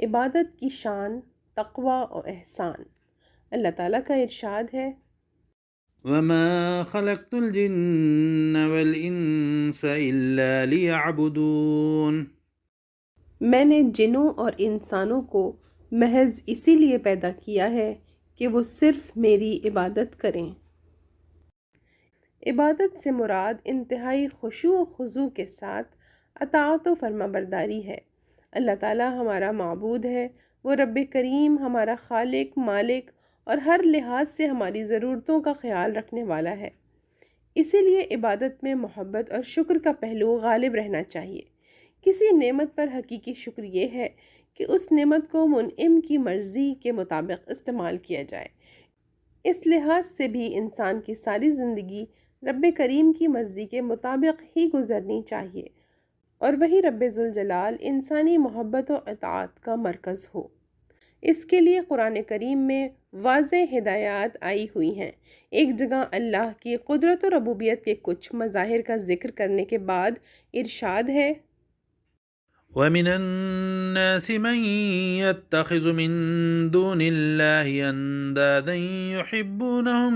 عبادت کی شان، تقوی اور احسان۔ اللہ تعالیٰ کا ارشاد ہے، وما خلقت الجن والانس الا ليعبدون۔ میں نے جنوں اور انسانوں کو محض اسی لیے پیدا کیا ہے کہ وہ صرف میری عبادت کریں۔ عبادت سے مراد انتہائی خشوع و خضوع کے ساتھ اطاعت و فرما برداری ہے۔ اللہ تعالیٰ ہمارا معبود ہے، وہ رب کریم ہمارا خالق، مالک اور ہر لحاظ سے ہماری ضرورتوں کا خیال رکھنے والا ہے۔ اسی لیے عبادت میں محبت اور شکر کا پہلو غالب رہنا چاہیے۔ کسی نعمت پر حقیقی شکر یہ ہے کہ اس نعمت کو منعم کی مرضی کے مطابق استعمال کیا جائے۔ اس لحاظ سے بھی انسان کی ساری زندگی رب کریم کی مرضی کے مطابق ہی گزرنی چاہیے، اور وہی رب ذوالجلال انسانی محبت و اطاعت کا مرکز ہو۔ اس کے لیے قرآن کریم میں واضح ہدایات آئی ہوئی ہیں۔ ایک جگہ اللہ کی قدرت و ربوبیت کے کچھ مظاہر کا ذکر کرنے کے بعد ارشاد ہے، ومن الناس من يتخذ من دون الله اندادا يحبونهم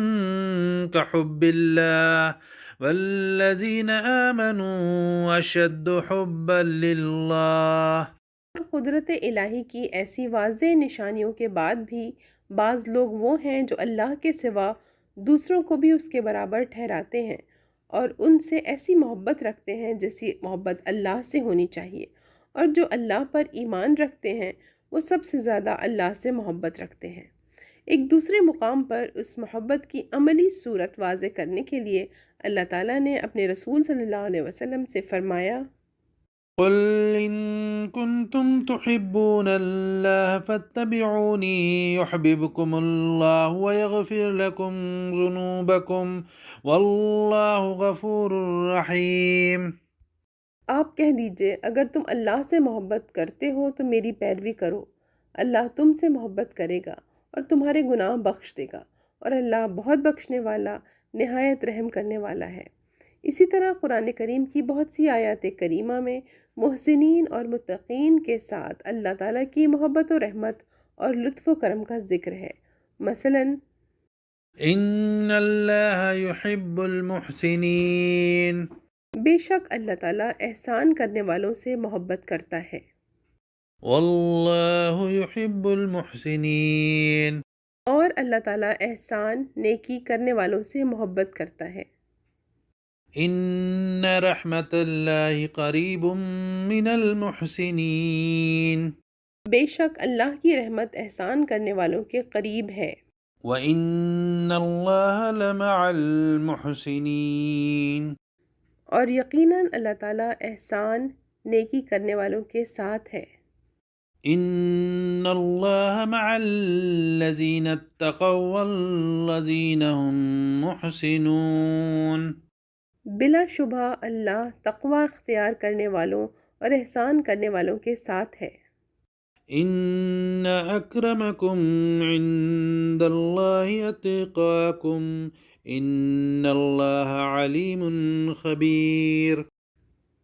كحب الله والذين آمنوا اشد حبا لله۔ اور قدرت الہی کی ایسی واضح نشانیوں کے بعد بھی بعض لوگ وہ ہیں جو اللہ کے سوا دوسروں کو بھی اس کے برابر ٹھہراتے ہیں، اور ان سے ایسی محبت رکھتے ہیں جیسی محبت اللہ سے ہونی چاہیے، اور جو اللہ پر ایمان رکھتے ہیں وہ سب سے زیادہ اللہ سے محبت رکھتے ہیں۔ ایک دوسرے مقام پر اس محبت کی عملی صورت واضح کرنے کے لیے اللہ تعالیٰ نے اپنے رسول صلی اللہ علیہ وسلم سے فرمایا، قل ان كنتم تحبون الله فاتبعوني يحببكم الله ويغفر لكم ذنوبكم والله غفور رحيم۔ آپ کہہ دیجئے اگر تم اللہ سے محبت کرتے ہو تو میری پیروی کرو، اللہ تم سے محبت کرے گا اور تمہارے گناہ بخش دے گا، اور اللہ بہت بخشنے والا، نہایت رحم کرنے والا ہے۔ اسی طرح قرآن کریم کی بہت سی آیات کریمہ میں محسنین اور متقین کے ساتھ اللہ تعالیٰ کی محبت و رحمت اور لطف و کرم کا ذکر ہے۔ مثلاً ان اللہ يحب المحسنین۔ بے شک اللہ تعالیٰ احسان کرنے والوں سے محبت کرتا ہے۔ واللہ يحب المحسنین۔ اور اللہ تعالیٰ احسان، نیکی کرنے والوں سے محبت کرتا ہے۔ ان رحمت اللہ قریب من المحسنین۔ بے شک اللہ کی رحمت احسان کرنے والوں کے قریب ہے۔ وَإِنَّ اللَّهَ لَمَعَ الْمُحْسِنِينَ۔ اور یقیناً اللہ تعالیٰ احسان، نیکی کرنے والوں کے ساتھ ہے۔ إِنَّ اللَّهَ مَعَ الَّذِينَ اتَّقَوْا وَالَّذِينَ هُمْ مُحْسِنُونَ۔ بلا شبہ اللہ تقوی اختیار کرنے والوں اور احسان کرنے والوں کے ساتھ ہے۔ إِنَّ أَكْرَمَكُمْ عِندَ اللَّهِ أَتْقَاكُمْ إِنَّ اللَّهَ عَلِيمٌ خَبِيرٌ۔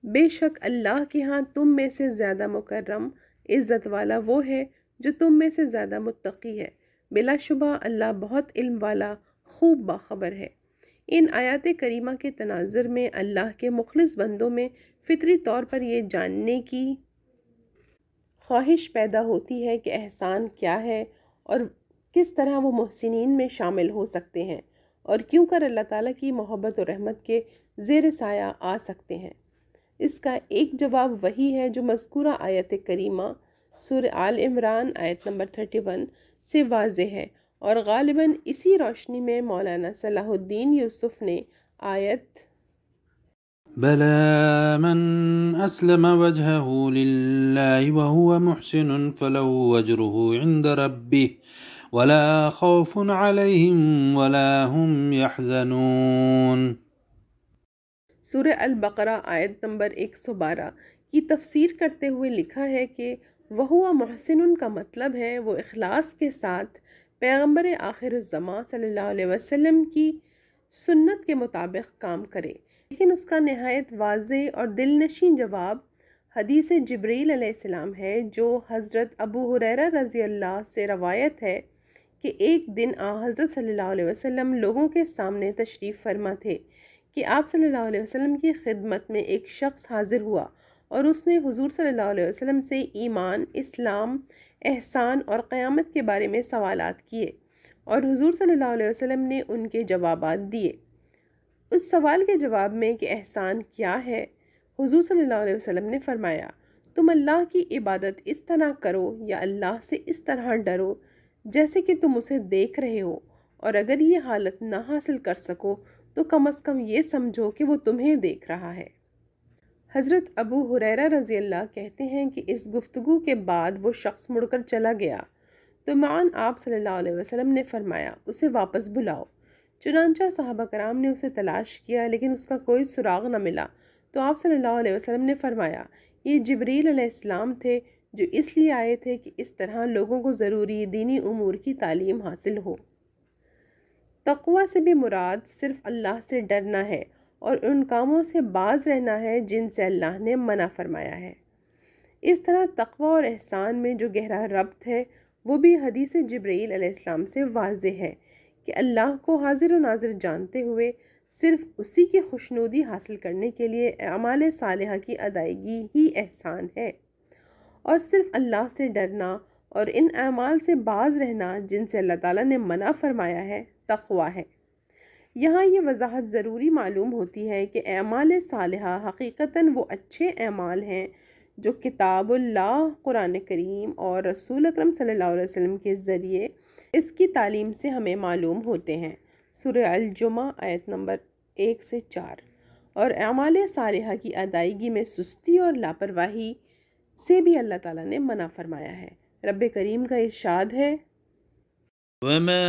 بے شک اللہ کے ہاں تم میں سے زیادہ مکرم، عزت والا وہ ہے جو تم میں سے زیادہ متقی ہے۔ بلا شبہ اللہ بہت علم والا، خوب باخبر ہے۔ ان آیات کریمہ کے تناظر میں اللہ کے مخلص بندوں میں فطری طور پر یہ جاننے کی خواہش پیدا ہوتی ہے کہ احسان کیا ہے اور کس طرح وہ محسنین میں شامل ہو سکتے ہیں، اور کیوں کر اللہ تعالیٰ کی محبت و رحمت کے زیر سایہ آ سکتے ہیں۔ اس کا ایک جواب وہی ہے جو مذکورہ آیت کریمہ سورہ آل عمران آیت نمبر 31 سے واضح ہے، اور غالباً اسی روشنی میں مولانا صلاح الدین یوسف نے آیت بَلَىٰ مَنْ أَسْلَمَ وَجْهَهُ لِلَّهِ وَهُوَ مُحْسِنٌ فَلَهُ أَجْرُهُ عِندَ رَبِّهِ وَلَا خَوْفٌ عَلَيْهِمْ وَلَا هُمْ يَحْزَنُونَ۔ سورہ البقرہ آیت نمبر 112 کی تفسیر کرتے ہوئے لکھا ہے کہ وَهُوَ مُحْسِنٌ کا مطلب ہے وہ اخلاص کے ساتھ پیغمبر آخر الزمان صلی اللہ علیہ وسلم کی سنت کے مطابق کام کرے۔ لیکن اس کا نہایت واضح اور دل نشیں جواب حدیث جبریل علیہ السلام ہے جو حضرت ابو ہریرہ رضی اللہ سے روایت ہے کہ ایک دن حضرت صلی اللہ علیہ وسلم لوگوں کے سامنے تشریف فرما تھے کہ آپ صلی اللہ علیہ وسلم کی خدمت میں ایک شخص حاضر ہوا اور اس نے حضور صلی اللہ علیہ وسلم سے ایمان، اسلام، احسان اور قیامت کے بارے میں سوالات کیے اور حضور صلی اللہ علیہ وسلم نے ان کے جوابات دیے۔ اس سوال کے جواب میں کہ احسان کیا ہے، حضور صلی اللہ علیہ وسلم نے فرمایا، تم اللہ کی عبادت اس طرح کرو یا اللہ سے اس طرح ڈرو جیسے کہ تم اسے دیکھ رہے ہو، اور اگر یہ حالت نہ حاصل کر سکو تو کم از کم یہ سمجھو کہ وہ تمہیں دیکھ رہا ہے۔ حضرت ابو ہریرہ رضی اللہ کہتے ہیں کہ اس گفتگو کے بعد وہ شخص مڑ کر چلا گیا تو معاً آپ صلی اللہ علیہ وسلم نے فرمایا، اسے واپس بلاؤ۔ چنانچہ صحابہ کرام نے اسے تلاش کیا لیکن اس کا کوئی سراغ نہ ملا، تو آپ صلی اللہ علیہ وسلم نے فرمایا، یہ جبریل علیہ السلام تھے جو اس لیے آئے تھے کہ اس طرح لوگوں کو ضروری دینی امور کی تعلیم حاصل ہو۔ تقوی سے بھی مراد صرف اللہ سے ڈرنا ہے اور ان کاموں سے باز رہنا ہے جن سے اللہ نے منع فرمایا ہے۔ اس طرح تقوی اور احسان میں جو گہرا ربط ہے وہ بھی حدیث جبرائیل علیہ السلام سے واضح ہے کہ اللہ کو حاضر و ناظر جانتے ہوئے صرف اسی کی خوشنودی حاصل کرنے کے لیے اعمال صالحہ کی ادائیگی ہی احسان ہے، اور صرف اللہ سے ڈرنا اور ان اعمال سے باز رہنا جن سے اللہ تعالیٰ نے منع فرمایا ہے تقوی ہے۔ یہاں یہ وضاحت ضروری معلوم ہوتی ہے کہ اعمال صالحہ حقیقتاً وہ اچھے اعمال ہیں جو کتاب اللہ، قرآن کریم اور رسول اکرم صلی اللہ علیہ وسلم کے ذریعے اس کی تعلیم سے ہمیں معلوم ہوتے ہیں۔ سورہ الجمعہ آیت نمبر 1 سے 4۔ اور اعمال صالحہ کی ادائیگی میں سستی اور لاپرواہی سے بھی اللہ تعالیٰ نے منع فرمایا ہے۔ رب کریم کا ارشاد ہے، وما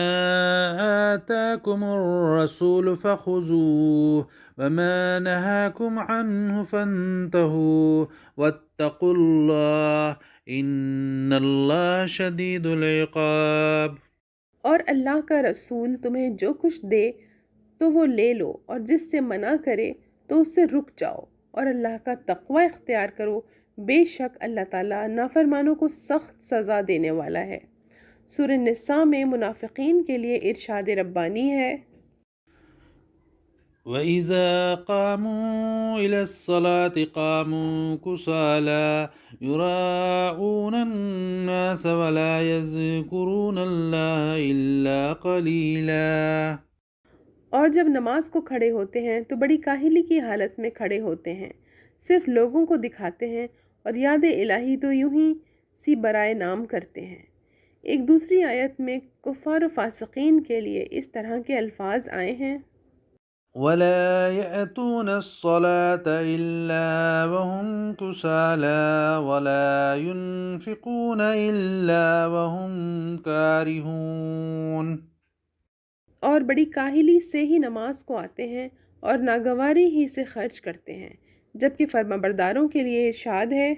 آتاكم الرسول فخذوه وما نهاكم عنه فانتهوا واتقوا الله إن الله شديد العقاب۔ اور اللہ کا رسول تمہیں جو کچھ دے تو وہ لے لو، اور جس سے منع کرے تو اس سے رک جاؤ، اور اللہ کا تقوی اختیار کرو، بے شک اللہ تعالیٰ نافرمانوں کو سخت سزا دینے والا ہے۔ سورہ نساء میں منافقین کے لیے ارشاد ربانی ہے، وَإِذَا قَامُوا إِلَى الصَّلَاةِ قَامُوا كُسَالَى يُرَاءُونَ النَّاسَ وَلَا يَذْكُرُونَ اللَّهَ إِلَّا قَلِيلًا۔ اور جب نماز کو کھڑے ہوتے ہیں تو بڑی کاہلی کی حالت میں کھڑے ہوتے ہیں، صرف لوگوں کو دکھاتے ہیں، اور یاد الہی تو یوں ہی سی برائے نام کرتے ہیں۔ ایک دوسری آیت میں کفار و فاسقین کے لیے اس طرح کے الفاظ آئے ہیں، وَلَا يَأْتُونَ الصَّلَاةَ إِلَّا وَهُمْ كُسَالَى وَلَا يُنْفِقُونَ إِلَّا وَهُمْ كَارِهُونَ۔ اور بڑی کاہلی سے ہی نماز کو آتے ہیں اور ناگواری ہی سے خرچ کرتے ہیں، جبکہ فرمانبرداروں کے لیے ارشاد ہے،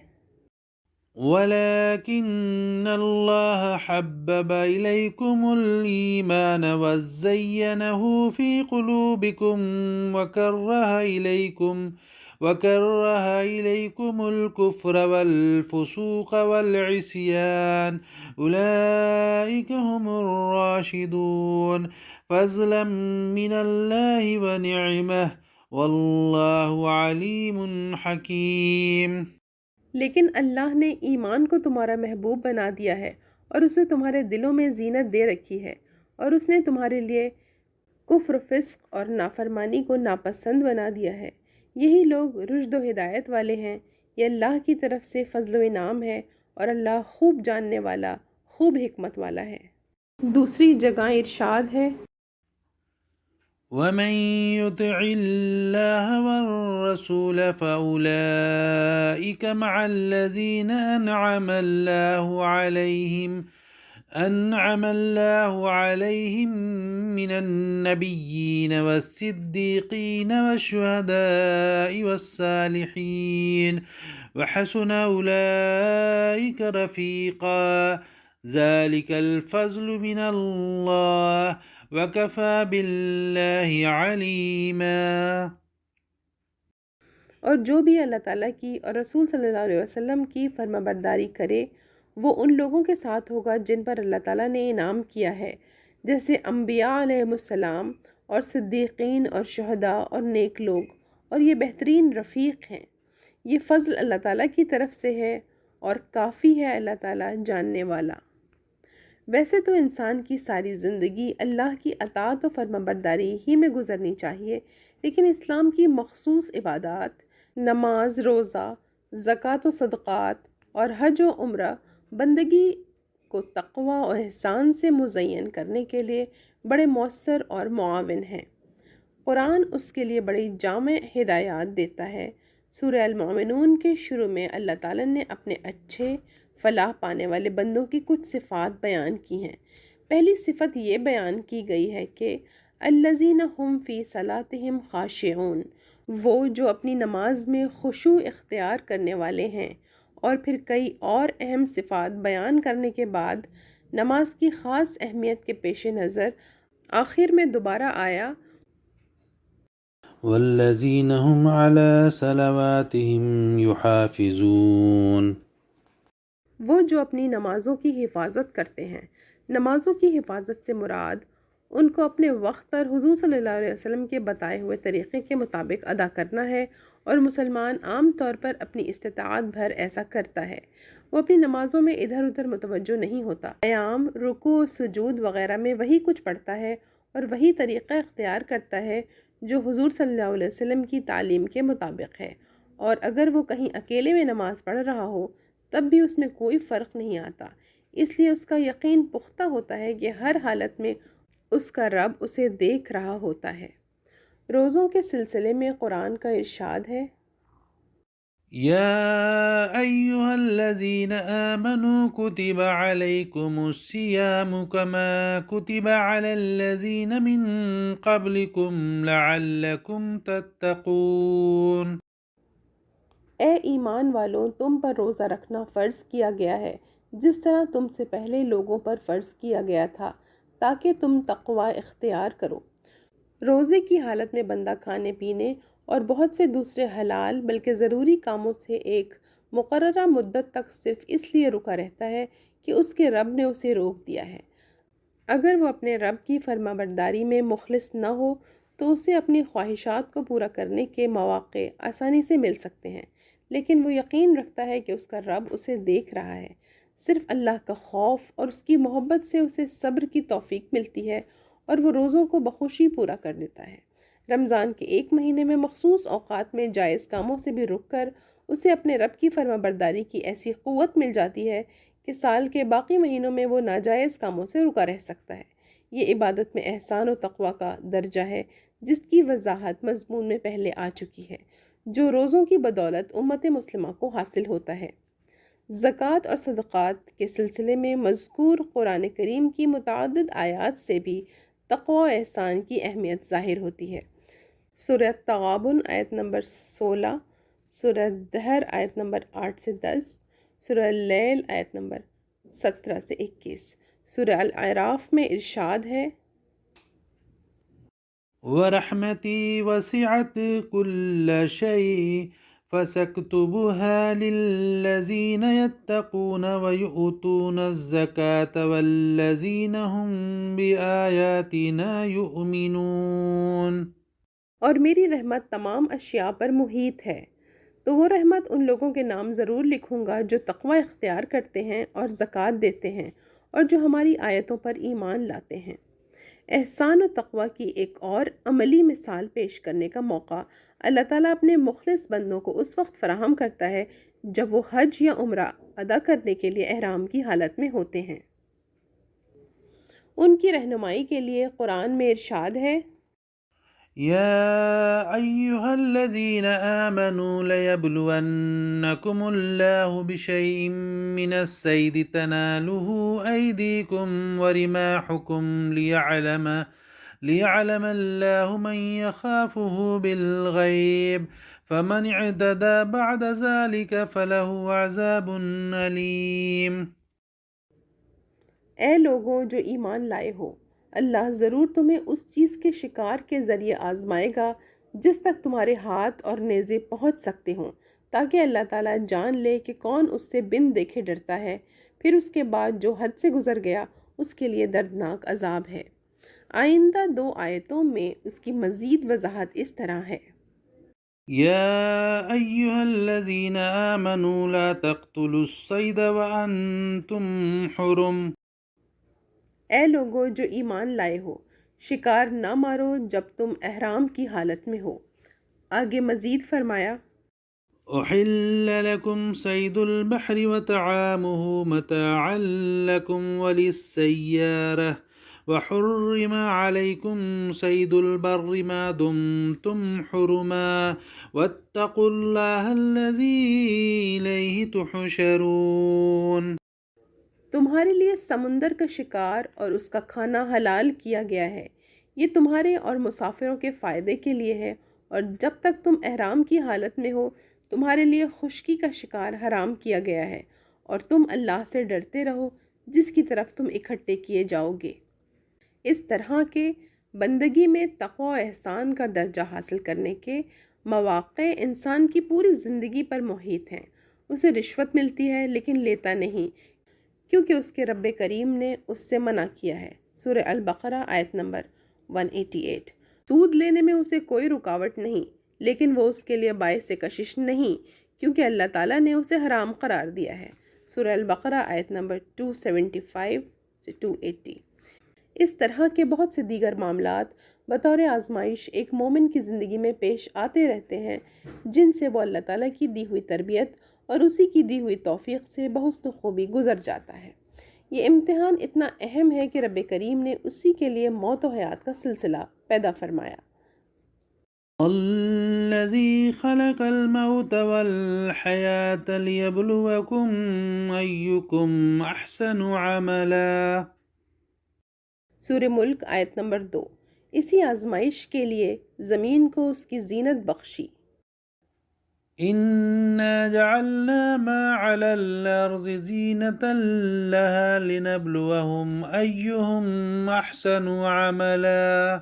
وَلَكِنَّ اللَّهَ حَبَّبَ إِلَيْكُمُ الْإِيمَانَ وَزَيَّنَهُ فِي قُلُوبِكُمْ وَكَرَّهَ إِلَيْكُمُ الْكُفْرَ وَالْفُسُوقَ وَالْعِصْيَانَ أُولَئِكَ هُمُ الرَّاشِدُونَ فَضْلًا مِّنَ اللَّهِ وَنِعْمَةً وَاللَّهُ عَلِيمٌ حَكِيمٌ۔ لیکن اللہ نے ایمان کو تمہارا محبوب بنا دیا ہے اور اسے تمہارے دلوں میں زینت دے رکھی ہے، اور اس نے تمہارے لیے کفر، فسق اور نافرمانی کو ناپسند بنا دیا ہے۔ یہی لوگ رشد و ہدایت والے ہیں، یہ اللہ کی طرف سے فضل و انعام ہے، اور اللہ خوب جاننے والا، خوب حکمت والا ہے۔ دوسری جگہ ارشاد ہے، وَمَن يُطِعِ اللَّهَ وَالرَّسُولَ فَأُولَئِكَ مَعَ الَّذِينَ أَنْعَمَ اللَّهُ عَلَيْهِم مِّنَ النَّبِيِّينَ وَالصِّدِّيقِينَ وَالشُّهَدَاءِ وَالصَّالِحِينَ وَحَسُنَ أُولَئِكَ رَفِيقًا ذَلِكَ الْفَضْلُ مِنَ اللَّهِ وَكَفَى بِاللَّهِ عَلِيمًا۔ اور جو بھی اللہ تعالیٰ کی اور رسول صلی اللہ علیہ وسلم کی فرما برداری کرے وہ ان لوگوں کے ساتھ ہوگا جن پر اللہ تعالیٰ نے انعام کیا ہے، جیسے انبیاء علیہم السلام اور صدیقین اور شہداء اور نیک لوگ، اور یہ بہترین رفیق ہیں۔ یہ فضل اللہ تعالیٰ کی طرف سے ہے اور کافی ہے اللہ تعالیٰ جاننے والا۔ ویسے تو انسان کی ساری زندگی اللہ کی اطاعت و فرما برداری ہی میں گزرنی چاہیے، لیکن اسلام کی مخصوص عبادات، نماز، روزہ، زکوٰۃ و صدقات اور حج و عمرہ بندگی کو تقوی و احسان سے مزین کرنے کے لیے بڑے مؤثر اور معاون ہیں۔ قرآن اس کے لیے بڑی جامع ہدایات دیتا ہے۔ سورہ المؤمنون کے شروع میں اللہ تعالیٰ نے اپنے اچھے فلاح پانے والے بندوں کی کچھ صفات بیان کی ہیں۔ پہلی صفت یہ بیان کی گئی ہے کہ الذین هم فی صلاتہم خاشعون، وہ جو اپنی نماز میں خشوع اختیار کرنے والے ہیں۔ اور پھر کئی اور اہم صفات بیان کرنے کے بعد نماز کی خاص اہمیت کے پیش نظر آخر میں دوبارہ آیا والذین هم علی صلواتہم یحافظون، وہ جو اپنی نمازوں کی حفاظت کرتے ہیں۔ نمازوں کی حفاظت سے مراد ان کو اپنے وقت پر حضور صلی اللہ علیہ وسلم کے بتائے ہوئے طریقے کے مطابق ادا کرنا ہے، اور مسلمان عام طور پر اپنی استطاعت بھر ایسا کرتا ہے۔ وہ اپنی نمازوں میں ادھر ادھر متوجہ نہیں ہوتا، قیام، رکوع، سجود وغیرہ میں وہی کچھ پڑھتا ہے اور وہی طریقہ اختیار کرتا ہے جو حضور صلی اللہ علیہ وسلم کی تعلیم کے مطابق ہے، اور اگر وہ کہیں اکیلے میں نماز پڑھ رہا ہو تب بھی اس میں کوئی فرق نہیں آتا، اس لیے اس کا یقین پختہ ہوتا ہے کہ ہر حالت میں اس کا رب اسے دیکھ رہا ہوتا ہے۔ روزوں کے سلسلے میں قرآن کا ارشاد ہے، یا ایہا الذین آمنوا کتب علیکم الصیام کما کتب علی الذین من قبلکم لعلکم تتقون۔ اے ایمان والوں، تم پر روزہ رکھنا فرض کیا گیا ہے جس طرح تم سے پہلے لوگوں پر فرض کیا گیا تھا، تاکہ تم تقوی اختیار کرو۔ روزے کی حالت میں بندہ کھانے پینے اور بہت سے دوسرے حلال بلکہ ضروری کاموں سے ایک مقررہ مدت تک صرف اس لیے رکا رہتا ہے کہ اس کے رب نے اسے روک دیا ہے۔ اگر وہ اپنے رب کی فرما برداری میں مخلص نہ ہو تو اسے اپنی خواہشات کو پورا کرنے کے مواقع آسانی سے مل سکتے ہیں، لیکن وہ یقین رکھتا ہے کہ اس کا رب اسے دیکھ رہا ہے۔ صرف اللہ کا خوف اور اس کی محبت سے اسے صبر کی توفیق ملتی ہے اور وہ روزوں کو بخوشی پورا کر دیتا ہے۔ رمضان کے ایک مہینے میں مخصوص اوقات میں جائز کاموں سے بھی رک کر اسے اپنے رب کی فرما برداری کی ایسی قوت مل جاتی ہے کہ سال کے باقی مہینوں میں وہ ناجائز کاموں سے رکا رہ سکتا ہے۔ یہ عبادت میں احسان و تقوی کا درجہ ہے جس کی وضاحت مضمون میں پہلے آ چکی ہے، جو روزوں کی بدولت امت مسلمہ کو حاصل ہوتا ہے۔ زکوٰۃ اور صدقات کے سلسلے میں مذکور قرآن کریم کی متعدد آیات سے بھی تقوی و احسان کی اہمیت ظاہر ہوتی ہے۔ سورہ تغابن آیت نمبر 16، سورہ دہر آیت نمبر 8 سے 10، سورہ اللیل آیت نمبر 17 سے 21۔ سورہ الاعراف میں ارشاد ہے، وَرَحْمَتِي وَسِعَتْ كُلَّ شَيْءٍ فَسَأَكْتُبُهَا لِلَّذِينَ يَتَّقُونَ وَيُؤْتُونَ الزَّكَاةَ وَالَّذِينَ هُمْ بِآيَاتِنَا يُؤْمِنُونَ۔ اور میری رحمت تمام اشیاء پر محیط ہے، تو وہ رحمت ان لوگوں کے نام ضرور لکھوں گا جو تقوی اختیار کرتے ہیں اور زکوٰۃ دیتے ہیں اور جو ہماری آیتوں پر ایمان لاتے ہیں۔ احسان و تقوی کی ایک اور عملی مثال پیش کرنے کا موقع اللہ تعالیٰ اپنے مخلص بندوں کو اس وقت فراہم کرتا ہے جب وہ حج یا عمرہ ادا کرنے کے لیے احرام کی حالت میں ہوتے ہیں۔ ان کی رہنمائی کے لیے قرآن میں ارشاد ہے، يا أيها الذين آمنوا ليبلونكم الله بشيء من الصيد تناله أيديكم ورماحكم ليعلم الله من يخافه بالغيب فمن اعتدى بعد ذلك فله عذاب أليم۔ اے لوگوں جو ایمان لائے ہو، اللہ ضرور تمہیں اس چیز کے شکار کے ذریعے آزمائے گا جس تک تمہارے ہاتھ اور نیزے پہنچ سکتے ہوں، تاکہ اللہ تعالیٰ جان لے کہ کون اس سے بن دیکھے ڈرتا ہے، پھر اس کے بعد جو حد سے گزر گیا اس کے لیے دردناک عذاب ہے۔ آئندہ 2 آیتوں میں اس کی مزید وضاحت اس طرح ہے۔ يا أيها الذين آمنوا لا تقتلوا الصيد وأنتم حرم اے لوگو جو ایمان لائے ہو، شکار نہ مارو جب تم احرام کی حالت میں ہو۔ آگے مزید فرمایا، أحل لكم صيد البحر وطعامه متاعا لكم وللسيارة وحرم عليكم صيد البر ما دمتم حرما واتقوا الله الذي إليه تحشرون۔ تمہارے لیے سمندر کا شکار اور اس کا کھانا حلال کیا گیا ہے، یہ تمہارے اور مسافروں کے فائدے کے لیے ہے، اور جب تک تم احرام کی حالت میں ہو تمہارے لیے خشکی کا شکار حرام کیا گیا ہے، اور تم اللہ سے ڈرتے رہو جس کی طرف تم اکٹھے کیے جاؤ گے۔ اس طرح کے بندگی میں تقوی و احسان کا درجہ حاصل کرنے کے مواقع انسان کی پوری زندگی پر محیط ہیں۔ اسے رشوت ملتی ہے لیکن لیتا نہیں، کیونکہ اس کے رب کریم نے اس سے منع کیا ہے۔ سورہ البقرہ آیت نمبر 188۔ سود لینے میں اسے کوئی رکاوٹ نہیں، لیکن وہ اس کے لیے باعث کشش نہیں، کیونکہ اللہ تعالیٰ نے اسے حرام قرار دیا ہے۔ سورہ البقرہ آیت نمبر 275 سے 280۔ اس طرح کے بہت سے دیگر معاملات بطور آزمائش ایک مومن کی زندگی میں پیش آتے رہتے ہیں، جن سے وہ اللہ تعالیٰ کی دی ہوئی تربیت اور اسی کی دی ہوئی توفیق سے بحسن خوبی گزر جاتا ہے۔ یہ امتحان اتنا اہم ہے کہ رب کریم نے اسی کے لیے موت و حیات کا سلسلہ پیدا فرمایا۔ الذي خلق الموت والحياة ليبلوكم أيكم أحسن عملا۔ سورہ ملک آیت نمبر 2۔ اسی آزمائش کے لیے زمین کو اس کی زینت بخشی۔ إنا جعلنا ما على الأرض زينة لها لنبلوهم أيهم أحسن عملا۔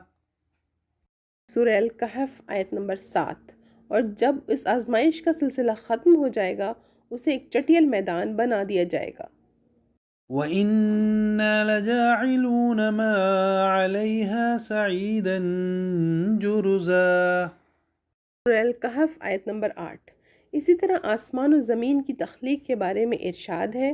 سورہ الکہف آیت نمبر 7۔ اور جب اس آزمائش کا سلسلہ ختم ہو جائے گا اسے ایک چٹیل میدان بنا دیا جائے گا۔ وَإِنَّا لَجَاعِلُونَ مَا عَلَيْهَا سَعِيدًا جُرُزًا۔ سورہ الکہف آیت نمبر 8۔ اسی طرح آسمان و زمین کی تخلیق کے بارے میں ارشاد ہے،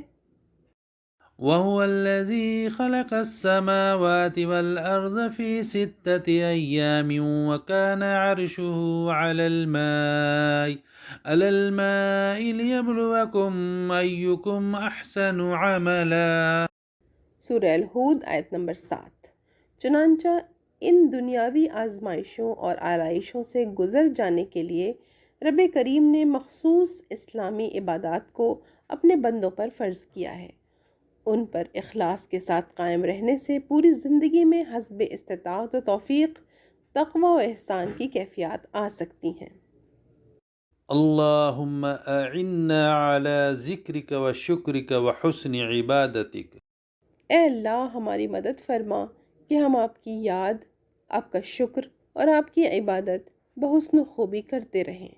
وَهُوَ الَّذِي خَلَقَ السَّمَاوَاتِ وَالْأَرْضَ فِي 6 أَيَّامٍ وَكَانَ عَرْشُهُ عَلَى الْمَاءِ لِيَبْلُوَكُمْ أَيُّكُمْ أَحْسَنُ عَمَلًا۔ سورہ الہود آیت نمبر 7۔ چنانچہ ان دنیاوی آزمائشوں اور آلائشوں سے گزر جانے کے لیے رب کریم نے مخصوص اسلامی عبادات کو اپنے بندوں پر فرض کیا ہے۔ ان پر اخلاص کے ساتھ قائم رہنے سے پوری زندگی میں حسب استطاعت و توفیق تقوی و احسان کی کیفیات آ سکتی ہیں۔ اللہم اعنا علی ذکرک و شکرک و حسن عبادتک۔ اے اللہ ہماری مدد فرما کہ ہم آپ کی یاد، آپ کا شکر اور آپ کی عبادت بحسن خوبی کرتے رہیں۔